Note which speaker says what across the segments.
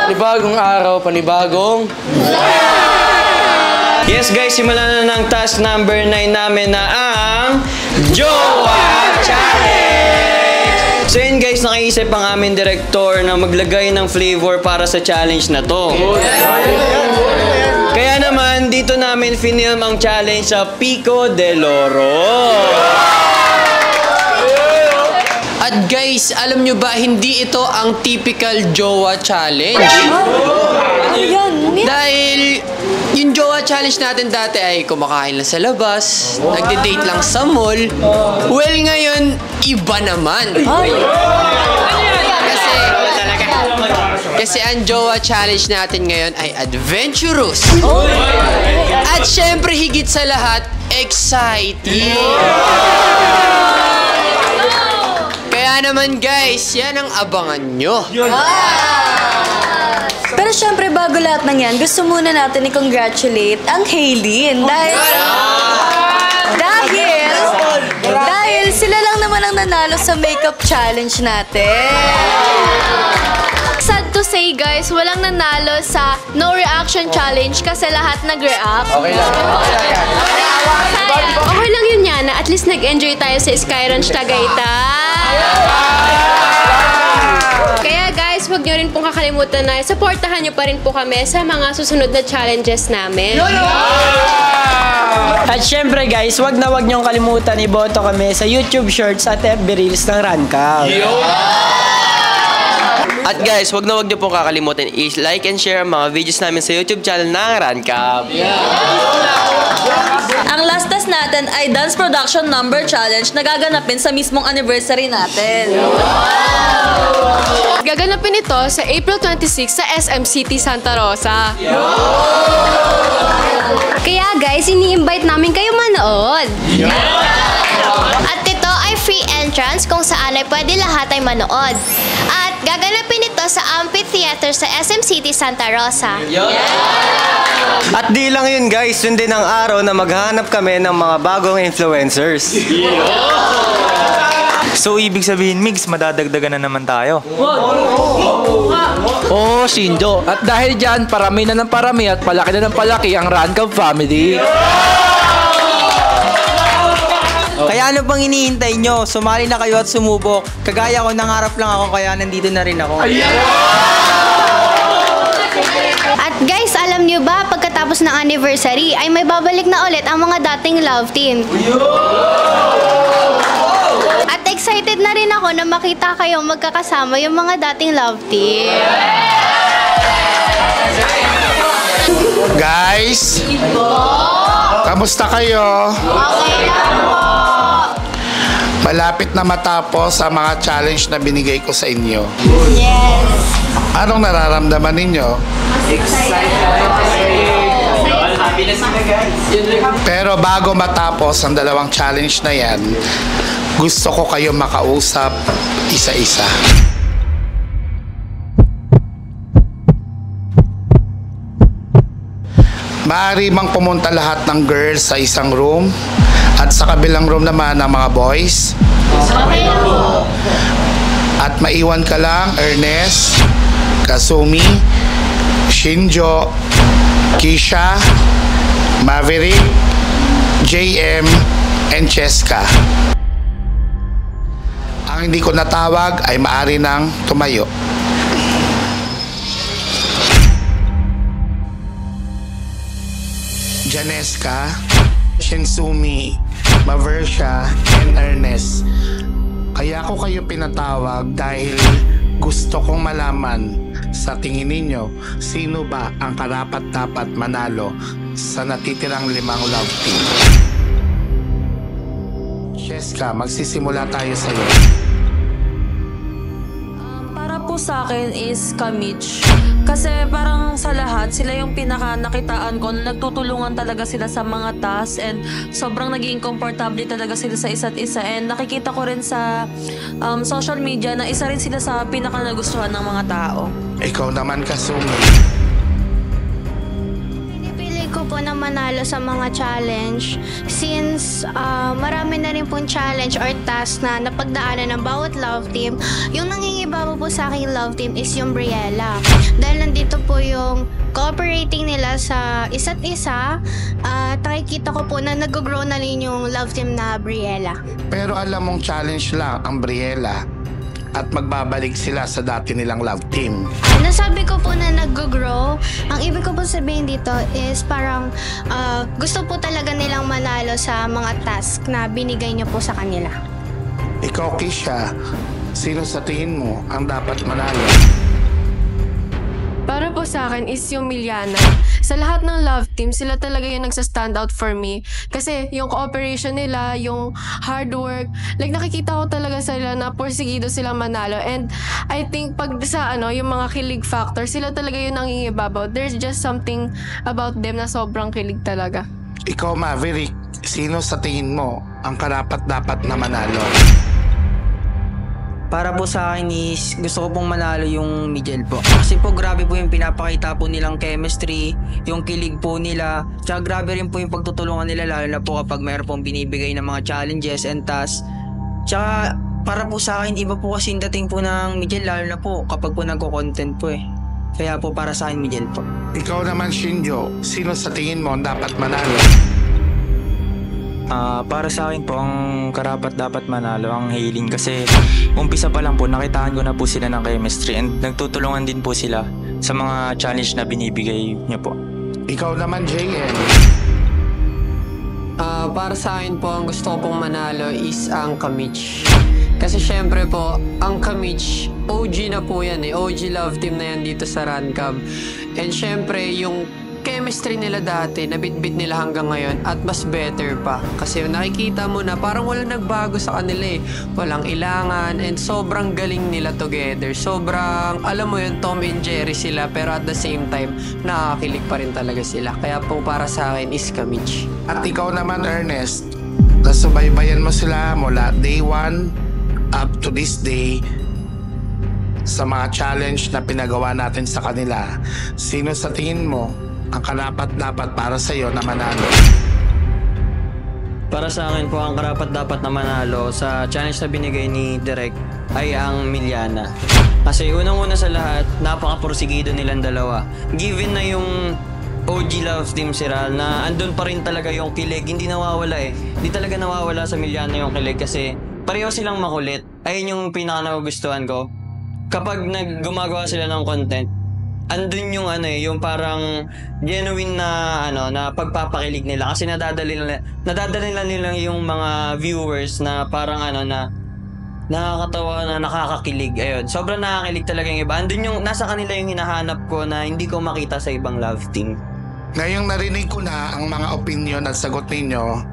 Speaker 1: Panibagong araw, panibagong...
Speaker 2: Yes guys, simulan na ng task number 9 namin na ang Jowa Challenge! So yun guys, nakaisip ang aming director na maglagay ng flavor para sa challenge na to. Kaya naman, dito namin finilm ang challenge sa Pico del Oro.
Speaker 1: At guys, alam nyo ba, hindi ito ang typical Jowa Challenge. Dahil yung Jowa Challenge natin dati ay kumakain lang sa labas, nagde-date lang sa mall. Well, ngayon, iba naman. Kasi ang Jowa Challenge natin ngayon ay adventurous. At syempre, higit sa lahat, exciting. Kaya naman guys, yan ang abangan nyo.
Speaker 3: Pero syempre, bago lahat ng yan, gusto muna natin i-congratulate ang Haylene. Dahil sila lang naman ang nanalo sa makeup challenge natin.
Speaker 4: Sad to say guys, walang nanalo sa no reaction challenge kasi lahat nag-react.
Speaker 1: Okay lang.
Speaker 4: Okay lang yun yan, at least nag-enjoy tayo sa Sky Ranch Tagaytay. Kaya guys, huwag nyo rin pong kakalimutan na supportahan nyo pa rin po kami sa mga susunod na challenges namin.
Speaker 5: At syempre guys, wag niyong kalimutan iboto kami sa YouTube Shorts at FB Reels ng Rancab.
Speaker 2: At guys, wag niyo pong kakalimutan is-like and share ang mga videos namin sa YouTube channel ng Rancab.
Speaker 3: Ang last test natin ay Dance Production Number Challenge na gaganapin sa mismong anniversary natin.
Speaker 4: Gaganapin ito sa April 26 sa SM City Santa Rosa. Kaya guys, ini-invite namin kayo manood.
Speaker 6: At ito ay free entrance kung saan ay pwede lahat ay manood. At gaganapin ito sa amphitheater sa SM City Santa Rosa.
Speaker 2: At di lang yun guys, yun din ang araw na maghahanap kami ng mga bagong influencers.
Speaker 7: So, ibig sabihin, Migs, madadagdagan na naman tayo.
Speaker 1: Oo, Shindo. At dahil dyan, parami na ng parami at palaki na ng palaki ang Rancab family.
Speaker 5: Kaya ano pang hinihintay nyo? Sumali na kayo at sumubok. Kagaya ko, nangarap lang ako kaya nandito na rin ako.
Speaker 6: At guys, alam niyo ba, pagkatapos ng anniversary ay may babalik na ulit ang mga dating love team. At excited na rin ako na makita kayong magkakasama yung mga dating love team.
Speaker 8: Guys, kamusta kayo?
Speaker 6: Okay lang po.
Speaker 8: Malapit na matapos ang mga challenge na binigay ko sa inyo.
Speaker 6: Yes.
Speaker 8: Anong nararamdaman ninyo? Pero bago matapos ang dalawang challenge na yan, gusto ko kayo makausap isa-isa. Maaari bang pumunta lahat ng girls sa isang room at sa kabilang room naman ng mga boys? At maiwan ka lang Ernest, Kasumi, Shinjo, Kisha, Maverick, JM, and Cheska. Ang hindi ko natawag ay maaari nang tumayo. Janeska, Shinsumi, Maversha, and Ernest. Kaya ko kayo pinatawag dahil gusto kong malaman sa tingin ninyo sino ba ang karapat-dapat manalo sa natitirang 5 love team. Cheska, magsisimula tayo sa iyo.
Speaker 3: Para po sa akin is Kamich. Kasi parang sa lahat, sila yung pinaka-nakitaan ko na nagtutulungan talaga sila sa mga tasks and sobrang naging komportable talaga sila sa isa't isa. And nakikita ko rin sa social media na isa rin sila sa pinaka-nagustuhan ng mga tao.
Speaker 8: Ikaw naman, Kasumi.
Speaker 6: Pinipili ko po na manalo sa mga challenge since marami na rin pong challenge or task na napagdaanan ng bawat love team. Yung nangingibabaw po sa aking love team is yung Briella. Dahil nandito po yung cooperating nila sa isa't isa at nakikita ko po na nag-grow na rin yung love team na Briella.
Speaker 8: Pero alam mong challenge lang ang Briella at magbabalik sila sa dati nilang love team.
Speaker 6: Nasabi ko po na nag-grow. Ang ibig ko po sabihin dito is parang gusto po talaga nilang manalo sa mga task na binigay niyo po sa kanila.
Speaker 8: Ikaw, Kisha, sino sa tingin mo ang dapat manalo?
Speaker 9: Para po sa akin is yung Miliana. Sa lahat ng love team, sila talaga yung nagsa-stand out for me. Kasi yung cooperation nila, yung hard work, like nakikita ko talaga sila na porsigido silang manalo. And I think pag sa yung mga kilig factor, sila talaga yung nangingibabaw. There's just something about them na sobrang kilig talaga.
Speaker 8: Ikaw, Maverick, sino sa tingin mo ang karapat-dapat na manalo?
Speaker 5: Para po sa akin is gusto ko pong manalo yung Miguel po. Kasi po grabe po yung pinapakita po nilang chemistry, yung kilig po nila. Tsaka grabe rin po yung pagtutulungan nila lalo na po kapag mayroon pong binibigay ng mga challenges and tasks. Tsaka para po sa akin iba po kasi yung dating po ng Miguel lalo na po kapag po nagko-content po eh. Kaya po para sa akin Miguel po.
Speaker 8: Ikaw naman, Shinjo, sino sa tingin mo ang dapat manalo?
Speaker 7: Para sa akin po, ang karapat dapat manalo ang Hailing kasi umpisa pa lang po nakitaan ko na po sila ng chemistry and nagtutulungan din po sila sa mga challenge na binibigay niyo po.
Speaker 8: Ikaw naman, JM.
Speaker 1: Para sa akin po, ang gusto ko pong manalo is ang Kamich. Kasi syempre po, ang Kamich, OG na po yan eh. OG love team na yan dito sa Rancab. And syempre, yung chemistry nila dati, nabitbit nila hanggang ngayon at mas better pa. Kasi nakikita mo na parang walang nagbago sa kanila eh. Walang ilangan and sobrang galing nila together. Sobrang, alam mo yun, Tom and Jerry sila pero at the same time, nakakakilig pa rin talaga sila. Kaya po para sa akin is Kamich.
Speaker 8: At ikaw naman, Ernest, nasubaybayan mo sila mula day 1 up to this day sa mga challenge na pinagawa natin sa kanila. Sino sa tingin mo ang karapat-dapat para sa iyo na manalo?
Speaker 2: Para sa akin po, ang karapat-dapat na manalo sa challenge na binigay ni Direk ay ang Miliana. Kasi unang-una sa lahat, napaka-porsigido nilang dalawa. Given na yung OG love team si Ral na andun pa rin talaga yung kilig, hindi nawawala eh. Hindi talaga nawawala sa Miliana yung kilig kasi pareho silang makulit. Ayun yung pinaka-nagustuhan ko. Kapag gumagawa sila ng content, andun yung yung parang genuine na na pagpapakilig nila kasi nadadala nila yung mga viewers na parang na nakakatawa na nakakakilig. Ayun, sobrang nakakilig talaga yung iba. Andun yung nasa kanila yung hinahanap ko na hindi ko makita sa ibang love team.
Speaker 8: Ngayong narinig ko na ang mga opinion at sagot ninyo,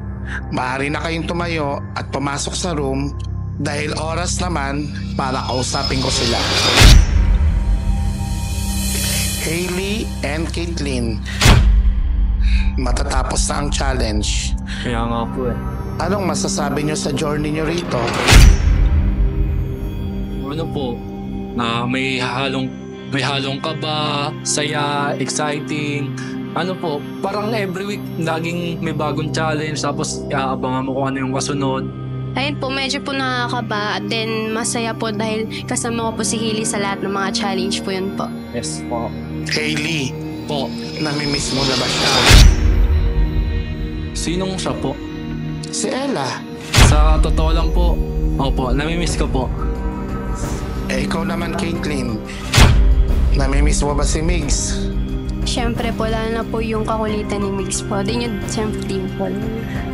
Speaker 8: maaari na kayong tumayo at pumasok sa room dahil oras naman para kausapin ko sila. Hailey and Caitlyn, matatapos na ang challenge.
Speaker 7: Kaya nga po eh.
Speaker 8: Anong masasabi nyo sa journey nyo rito?
Speaker 10: Ano po, na may halong kaba, saya, exciting. Ano po, parang every week laging may bagong challenge tapos aabangan mo kung ano yung kasunod.
Speaker 4: Ayun po, medyo po nakakaba at then masaya po dahil kasama ko po si Hailey sa lahat ng mga challenge po yun po.
Speaker 10: Yes po.
Speaker 8: Hailey,
Speaker 10: Po,
Speaker 8: namimiss mo na ba siya?
Speaker 10: sinong siya po?
Speaker 8: Si Ella.
Speaker 10: Sa totoo lang po, opo, namimiss ko po.
Speaker 8: Ikaw naman, Caitlyn, namimiss mo ba si Migs?
Speaker 4: Siyempre po, lalo na po yung kakulitan ni Migs po. Din yung siyempre dimple.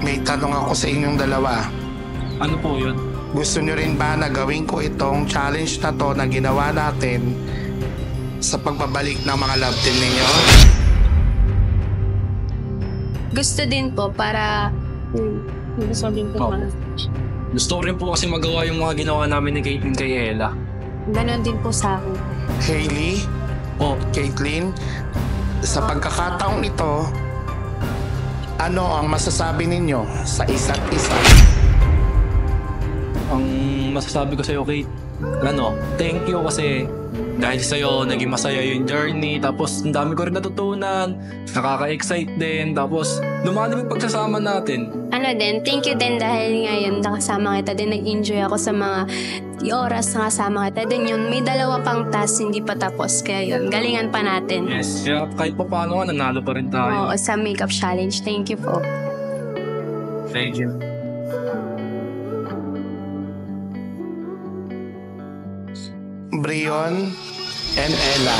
Speaker 8: May tanong ako sa inyong dalawa.
Speaker 10: Ano po yun?
Speaker 8: Gusto nyo rin ba na gawin ko itong challenge na to na ginawa natin sa pagbabalik ng mga love team ninyo?
Speaker 4: Gusto din po para... gusto din po.
Speaker 10: Gusto ko rin po kasi magawa yung mga ginawa namin ni Caitlyn kay Ella.
Speaker 4: Ganon din po sa akin.
Speaker 8: Hailey,
Speaker 10: Po,
Speaker 8: Caitlyn, sa pagkakataong ito, ano ang masasabi ninyo sa isa't isa?
Speaker 10: ang masasabi ko sa'yo, Kate, thank you kasi dahil sa'yo, naging masaya yung journey. Tapos, ang dami ko rin natutunan. Nakaka-excite din. Tapos, lumalim yung pagsasama natin.
Speaker 4: Thank you din dahil ngayon nakasama kita din. Nag-enjoy ako sa mga oras na kasama kita din. Yun, may dalawa pang task, hindi pa tapos. Kaya yun, galingan pa natin.
Speaker 10: Yes. Kaya kahit pa paano nanalo pa rin tayo.
Speaker 4: Oo, sa makeup challenge. Thank you po.
Speaker 10: Thank you.
Speaker 8: Brion and Ella,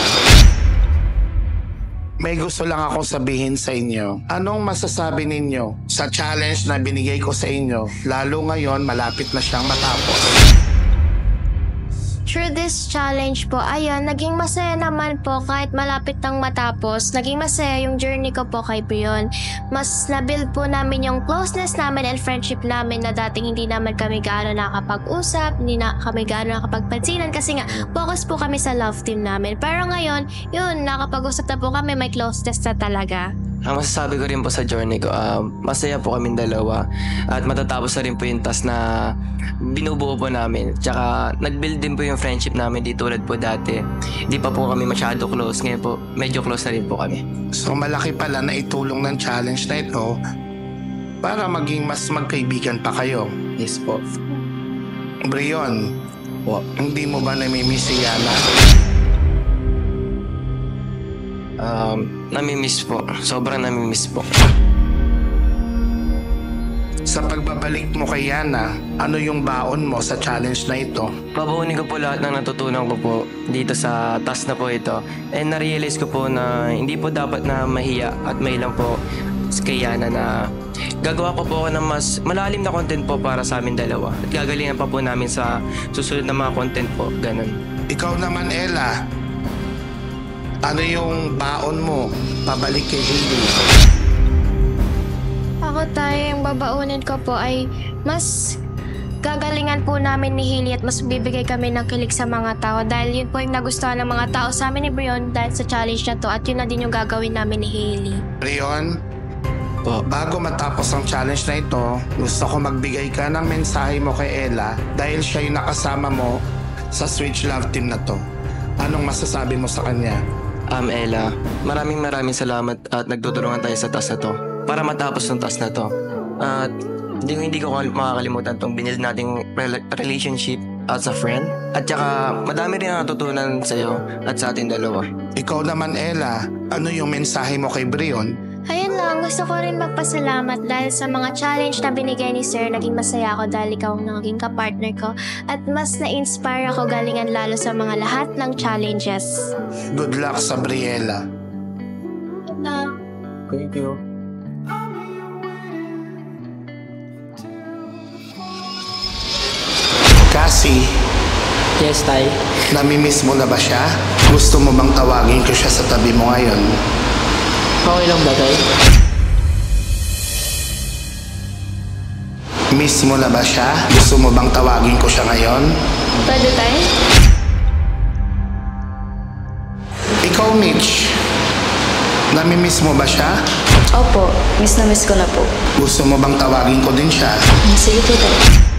Speaker 8: may gusto lang akong sabihin sa inyo. Anong masasabi ninyo sa challenge na binigay ko sa inyo? Lalo ngayon, malapit na siyang matapos.
Speaker 6: Through this challenge po, ayun, naging masaya naman po kahit malapit nang matapos. Naging masaya yung journey ko po kay Brion. Mas nabuild po namin yung closeness namin and friendship namin na dating hindi naman kami gaano nakakapag-usap, hindi na kami gaano nakakapagpansinan kasi nga focus po kami sa love team namin. Pero ngayon, yun, nakapag-usap na po kami, may closeness na talaga.
Speaker 11: Ang masasabi ko rin po sa journey ko, masaya po kaming dalawa at matatapos na rin po yung task na binubuo po namin. Tsaka nag-build din po yung friendship namin di tulad po dati. Di pa po kami masyado close, ngayon po medyo close na rin po kami.
Speaker 8: So malaki pala na itulong ng challenge na ito para maging mas magkaibigan pa kayo.
Speaker 11: Yes po.
Speaker 8: Brion, hindi mo ba namimiss si Yana?
Speaker 11: Namimiss po. Sobrang namimiss po.
Speaker 8: Sa pagbabalik mo kay Yana, ano yung baon mo sa challenge na ito?
Speaker 11: Babaonin ko po lahat ng natutunan ko po dito sa task na po ito. And na-realize ko po na hindi po dapat na mahiya at mahilang po kay Yana na gagawa ko po ako ng mas malalim na content po para sa amin dalawa. At gagalingan pa po namin sa susunod na mga content po. Ganun.
Speaker 8: Ikaw naman, Ella. Ano yung baon mo pabalik kay Hailey?
Speaker 6: Ako tayo, yung babaunin ko po ay mas gagalingan po namin ni Hailey at mas bibigay kami ng kilig sa mga tao dahil yun po yung nagustuhan ng mga tao sa amin ni Brion dahil sa challenge na to at yun na din yung gagawin namin ni Hailey.
Speaker 8: Brion, bago matapos ang challenge na ito, gusto ko magbigay ka ng mensahe mo kay Ella dahil siya yung nakasama mo sa Switch Love Team na to. Anong masasabi mo sa kanya?
Speaker 11: Ella, maraming salamat at nagtutulungan tayo sa task na to para matapos ng task na to. At hindi ko makakalimutan tong binild nating relationship as a friend. At saka madami rin ang natutunan sa'yo at sa ating dalawa.
Speaker 8: Ikaw naman, Ella, ano yung mensahe mo kay Brion?
Speaker 6: Ayun lang, gusto ko rin magpasalamat dahil sa mga challenge na binigay ni Sir. Naging masaya ako dahil ikaw ang naging kapartner ko at mas na-inspire ako galingan lalo sa mga lahat ng challenges.
Speaker 8: Good luck sa Briella.
Speaker 11: Thank you.
Speaker 8: Cassie,
Speaker 5: Yes, Tay.
Speaker 8: namimiss mo na ba siya? Gusto mo bang tawagin ko siya sa tabi mo ngayon?
Speaker 5: Okay lang ba, Tay?
Speaker 8: Miss mo na ba siya? Gusto mo bang tawagin ko siya ngayon?
Speaker 6: Pwede tayo?
Speaker 8: Ikaw, Mitch, namimiss mo ba siya?
Speaker 12: Opo, miss na miss ko na po.
Speaker 8: Gusto mo bang tawagin ko din siya?
Speaker 12: Sige po tayo.